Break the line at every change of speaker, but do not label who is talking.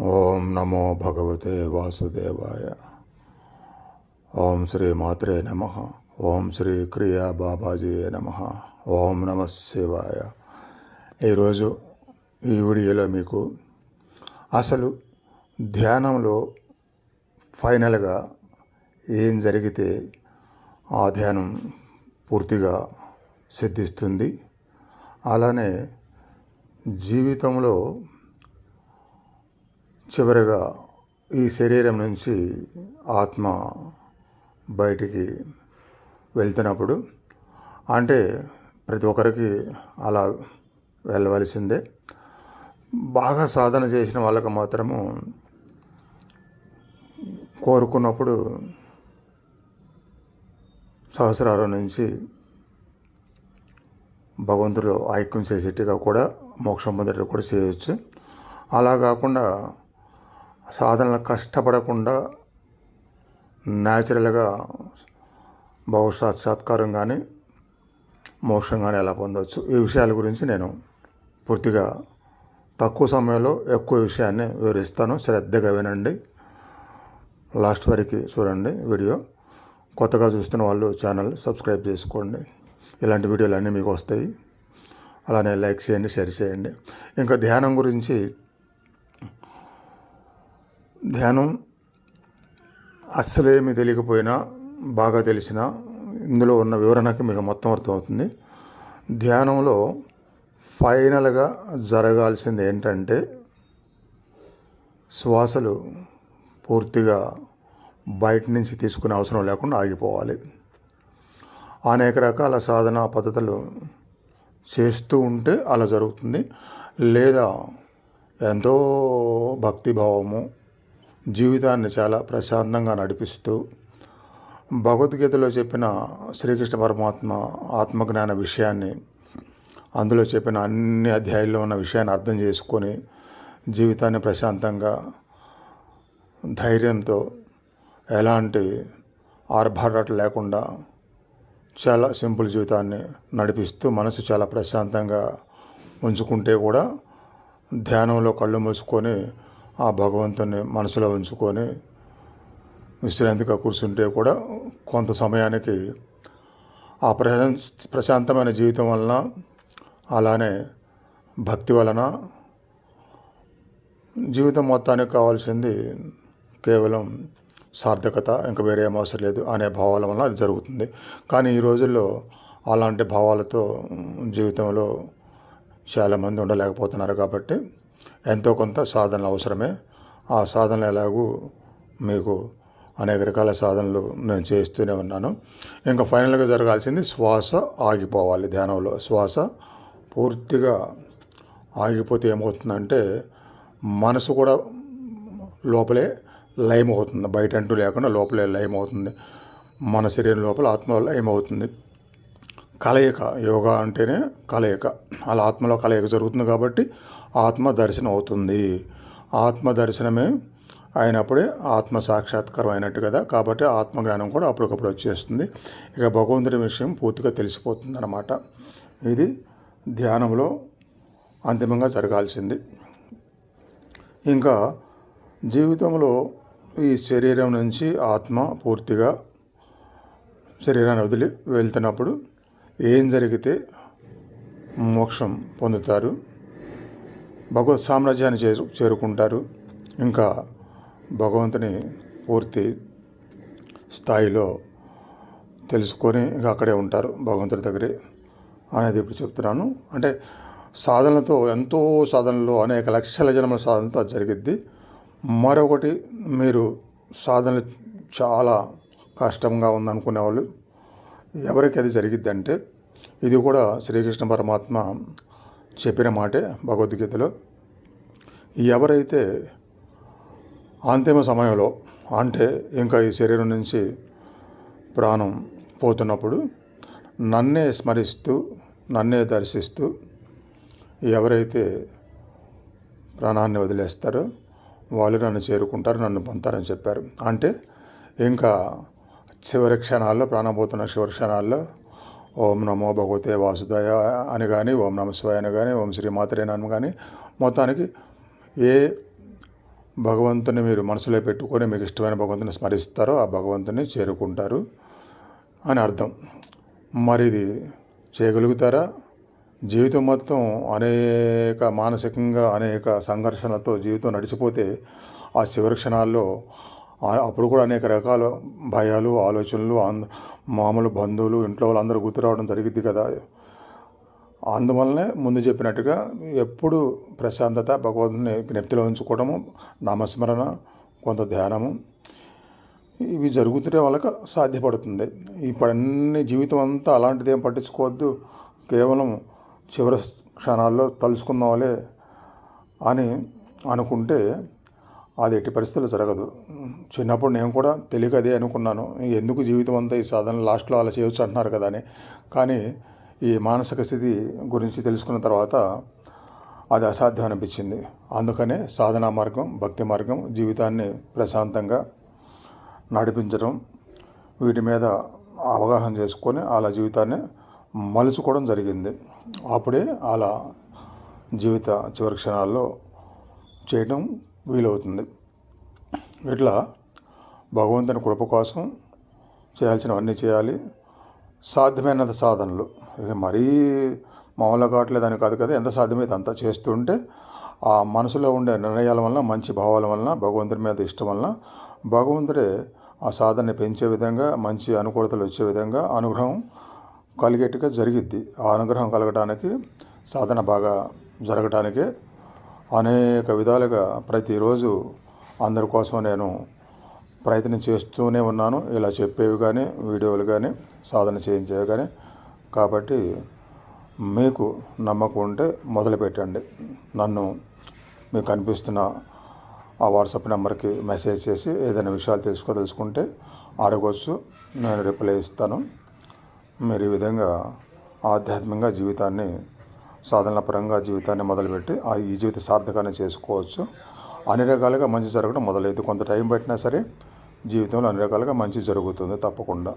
ఓం నమో భగవతే వాసుదేవాయ. ఓం శ్రీ మాత్రే నమ. ఓం శ్రీ క్రియా బాబాజీ నమ. ఓం నమ శివాయ. ఈరోజు ఈ వీడియోలో మీకు అసలు ధ్యానంలో ఫైనల్గా ఏం జరిగితే ఆ ధ్యానం పూర్తిగా సిద్ధిస్తుంది, అలానే జీవితంలో చివరిగా ఈ శరీరం నుంచి ఆత్మ బయటికి వెళ్తున్నప్పుడు, అంటే ప్రతి ఒక్కరికి అలా వెళ్ళవలసిందే. బాగా సాధన చేసిన వాళ్ళకి మాత్రము కోరుకున్నప్పుడు సహస్రారం నుంచి భగవంతుడు ఐక్యం చేసేట్టుగా కూడా మోక్షం పొందేట్టుగా కూడా చేయవచ్చు. అలా కాకుండా సాధనలు కష్టపడకుండా న్యాచురల్గా సాక్షాత్కారం కానీ మోక్షం కానీ ఎలా పొందవచ్చు, ఈ విషయాల గురించి నేను పూర్తిగా తక్కువ సమయంలో ఎక్కువ విషయాన్ని వివరిస్తాను. శ్రద్ధగా వినండి, లాస్ట్ వరకు చూడండి వీడియో. కొత్తగా చూస్తున్న వాళ్ళు ఛానల్ సబ్స్క్రైబ్ చేసుకోండి. ఇలాంటి వీడియోలు అన్నీ మీకు వస్తాయి. అలానే లైక్ చేయండి, షేర్ చేయండి. ఇంకా ధ్యానం గురించి, ధ్యానం అస్సలేమీ తెలియకపోయినా బాగా తెలిసినా ఇందులో ఉన్న వివరణకి మీకు మొత్తం అర్థమవుతుంది. ధ్యానంలో ఫైనల్గా జరగాల్సింది ఏంటంటే శ్వాసలు పూర్తిగా బయట నుంచి తీసుకునే అవసరం లేకుండా ఆగిపోవాలి. అనేక రకాల సాధన పద్ధతులు చేస్తూ ఉంటే అలా జరుగుతుంది. లేదా ఎంతో భక్తిభావము జీవితాన్ని చాలా ప్రశాంతంగా నడిపిస్తూ భగవద్గీతలో చెప్పిన శ్రీకృష్ణ పరమాత్మ ఆత్మజ్ఞాన విషయాన్ని, అందులో చెప్పిన అన్ని అధ్యాయాల్లో ఉన్న విషయాన్ని అర్థం చేసుకొని జీవితాన్ని ప్రశాంతంగా ధైర్యంతో ఎలాంటి ఆర్భాటాలు లేకుండా చాలా సింపుల్ జీవితాన్ని నడిపిస్తూ మనసు చాలా ప్రశాంతంగా ఉంచుకుంటే కూడా, ధ్యానంలో కళ్ళు మూసుకొని ఆ భగవంతుని మనసులో ఉంచుకొని విశ్రాంతిగా కూర్చుంటే కూడా కొంత సమయానికి ఆ ప్రశాంతమైన జీవితం వలన, అలానే భక్తి వలన జీవితం మొత్తానికి కావాల్సింది కేవలం సార్థకత, ఇంకా వేరే ఏం అవసరం లేదు అనే భావాల వలన అది జరుగుతుంది. కానీ ఈ రోజుల్లో అలాంటి భావాలతో జీవితంలో చాలామంది ఉండలేకపోతున్నారు. కాబట్టి ఎంతో కొంత సాధనలు అవసరమే. ఆ సాధనలు ఎలాగూ మీకు అనేక రకాల సాధనలు నేను చేస్తూనే ఉన్నాను. ఇంకా ఫైనల్గా జరగాల్సింది శ్వాస ఆగిపోవాలి. ధ్యానంలో శ్వాస పూర్తిగా ఆగిపోతే ఏమవుతుందంటే మనసు కూడా లోపలే లయం అవుతుంది. బయట అంటూ లేకుండా లోపలే లయం అవుతుంది. మన శరీరం లోపల ఆత్మ లయం అవుతుంది. కలయిక, యోగా అంటేనే కలయిక. అలా ఆత్మలో కలయిక జరుగుతుంది కాబట్టి ఆత్మ దర్శనం అవుతుంది. ఆత్మ దర్శనమే అయినప్పుడే ఆత్మ సాక్షాత్కారం అయినట్టు కదా. కాబట్టి ఆత్మజ్ఞానం కూడా అప్పటికప్పుడు వచ్చేస్తుంది. ఇక భగవంతుడి విషయం పూర్తిగా తెలిసిపోతుంది అన్నమాట. ఇది ధ్యానంలో అంతిమంగా జరగాల్సింది. ఇంకా జీవితంలో ఈ శరీరం నుంచి ఆత్మ పూర్తిగా శరీరాన్ని వదిలి వెళ్తున్నప్పుడు ఏం జరిగితే మోక్షం పొందుతారు, భగవత్ సామ్రాజ్యాన్ని చేరుకుంటారు, ఇంకా భగవంతుని పూర్తి స్థాయిలో తెలుసుకొని ఇంకా అక్కడే ఉంటారు భగవంతుడి దగ్గరే అనేది ఇప్పుడు చెప్తున్నాను. అంటే సాధనలతో, ఎంతో సాధనలో అనేక లక్షల జన్మల సాధనతో అది జరిగిద్ది. మరొకటి, మీరు సాధనలు చాలా కష్టంగా ఉందనుకునే వాళ్ళు ఎవరికి అది జరిగిద్దంటే, ఇది కూడా శ్రీకృష్ణ పరమాత్మ చెప్పిన మాటే భగవద్గీతలో. ఎవరైతే అంతిమ సమయంలో, అంటే ఇంకా ఈ శరీరం నుంచి ప్రాణం పోతున్నప్పుడు నన్నే స్మరిస్తూ, నన్నే దర్శిస్తూ ఎవరైతే ప్రాణాన్ని వదిలేస్తారో వాళ్ళు నన్ను చేరుకుంటారు, నన్ను పొందుతారని చెప్పారు. అంటే ఇంకా చివరి క్షణాల్లో, ప్రాణం పోతున్న చివరి క్షణాల్లో ఓం నమో భగవతే వాసుదేవాయ అని కానీ, ఓం నమ శివాయ అని కానీ, ఓం శ్రీ మాత్రే నమ కానీ, మొత్తానికి ఏ భగవంతుని మీరు మనసులో పెట్టుకొని మీకు ఇష్టమైన భగవంతుని స్మరిస్తారో ఆ భగవంతుని చేరుకుంటారు అని అర్థం. మరి ఇది చేయగలుగుతారా? జీవితం మొత్తం మానసికంగా అనేక సంఘర్షణలతో జీవితం నడిచిపోతే ఆ చివరి క్షణాల్లో అప్పుడు కూడా అనేక రకాల భయాలు, ఆలోచనలు, మామూలు బంధువులు, ఇంట్లో వాళ్ళందరూ గుర్తురావడం జరిగింది కదా. అందువల్లనే ముందు చెప్పినట్టుగా ఎప్పుడు ప్రశాంతత, భగవంతుని జ్ఞప్తిలో ఉంచుకోవడము, నామస్మరణ, కొంత ధ్యానము, ఇవి జరుగుతుంటే వాళ్ళకి సాధ్యపడుతుంది. ఇప్పుడన్నీ జీవితం అంతా అలాంటిది ఏం పట్టించుకోవద్దు, కేవలం చివరి క్షణాల్లో తలుచుకున్నవాళ్ళే అని అనుకుంటే అది ఎట్టి పరిస్థితుల్లో జరగదు. చిన్నప్పుడు నేను కూడా తెలియక అదే అనుకున్నాను, ఎందుకు జీవితం అంతా ఈ సాధన లాస్ట్లో అలా చేయొచ్చు అంటున్నారు కదా అని. కానీ ఈ మానసిక స్థితి గురించి తెలుసుకున్న తర్వాత అది అసాధ్యం అనిపించింది. అందుకనే సాధనా మార్గం, భక్తి మార్గం జీవితాన్ని ప్రశాంతంగా నడిపించడం, వీటి మీద అవగాహన చేసుకొని అలా జీవితాన్ని మలుచుకోవడం జరిగింది. అప్పుడే అలా జీవిత చివరి క్షణాల్లో చేయడం వీలవుతుంది. ఇట్లా భగవంతుని కృప కోసం చేయాల్సినవన్నీ చేయాలి. సాధ్యమైనంత సాధనలు, ఇక మరీ మామూలుగా కావట్లేదని కాదు కదా, ఎంత సాధ్యమైతే అంతా చేస్తుంటే ఆ మనసులో ఉండే నిర్ణయాల వలన, మంచి భావాల వలన, భగవంతుని మీద ఇష్టం వలన భగవంతుడే ఆ సాధనని పెంచే విధంగా, మంచి అనుకూలతలు వచ్చే విధంగా అనుగ్రహం కలిగేట్టుగా జరిగిద్ది. ఆ అనుగ్రహం కలగడానికి, సాధన బాగా జరగటానికి అనేక విధాలుగా ప్రతిరోజు అందరి కోసం నేను ప్రయత్నం చేస్తూనే ఉన్నాను. ఇలా చెప్పేవి కానీ, వీడియోలు కానీ, సాధన చేయించేవి కానీ. కాబట్టి మీకు నమ్మకం ఉంటే మొదలుపెట్టండి. నన్ను మీకు కనిపిస్తున్న ఆ వాట్సాప్ నెంబర్కి మెసేజ్ చేసి ఏదైనా విషయాలు తెలుసుకుంటే అడగవచ్చు, నేను రిప్లై ఇస్తాను. మీరు ఈ విధంగా ఆధ్యాత్మికంగా జీవితాన్ని, సాధనల పరంగా జీవితాన్ని మొదలుపెట్టి ఈ జీవిత సార్థకాన్ని చేసుకోవచ్చు. అన్ని రకాలుగా మంచి జరగడం మొదలైంది. కొంత టైం పట్టినా సరే జీవితంలో అన్ని రకాలుగా మంచి జరుగుతుంది తప్పకుండా.